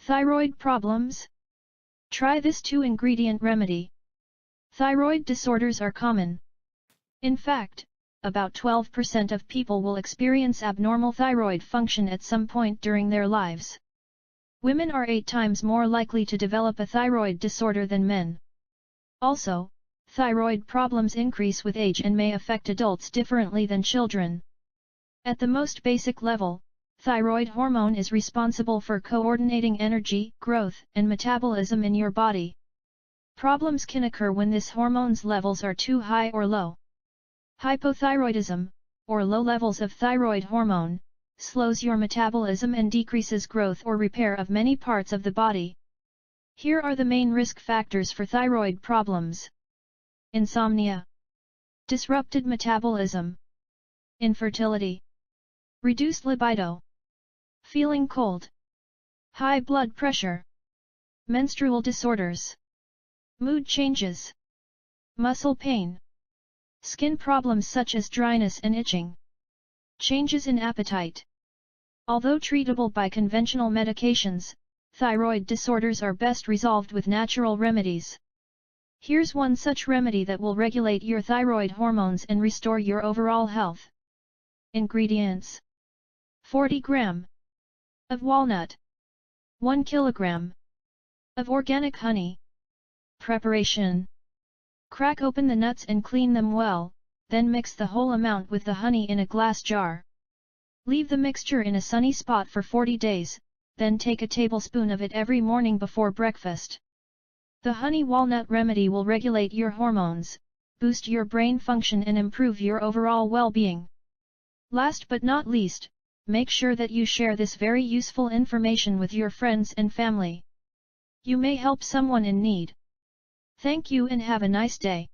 Thyroid problems? Try this 2-ingredient remedy. Thyroid disorders are common. In fact, about 12% of people will experience abnormal thyroid function at some point during their lives. Women are 8 times more likely to develop a thyroid disorder than men. Also, thyroid problems increase with age and may affect adults differently than children. At the most basic level, thyroid hormone is responsible for coordinating energy, growth, and metabolism in your body. Problems can occur when this hormone's levels are too high or low. Hypothyroidism, or low levels of thyroid hormone, slows your metabolism and decreases growth or repair of many parts of the body. Here are the main risk factors for thyroid problems. Insomnia, disrupted metabolism, infertility, reduced libido, feeling cold, high blood pressure, menstrual disorders, mood changes, muscle pain, skin problems such as dryness and itching, changes in appetite. Although treatable by conventional medications, thyroid disorders are best resolved with natural remedies. Here's one such remedy that will regulate your thyroid hormones and restore your overall health. Ingredients: 40 gram of walnut, 1 kilogram of organic honey. Preparation: crack open the nuts and clean them well, then mix the whole amount with the honey in a glass jar. Leave the mixture in a sunny spot for 40 days, then take a tablespoon of it every morning before breakfast. The honey walnut remedy will regulate your hormones, boost your brain function and improve your overall well-being. Last but not least, make sure that you share this very useful information with your friends and family. You may help someone in need. Thank you and have a nice day.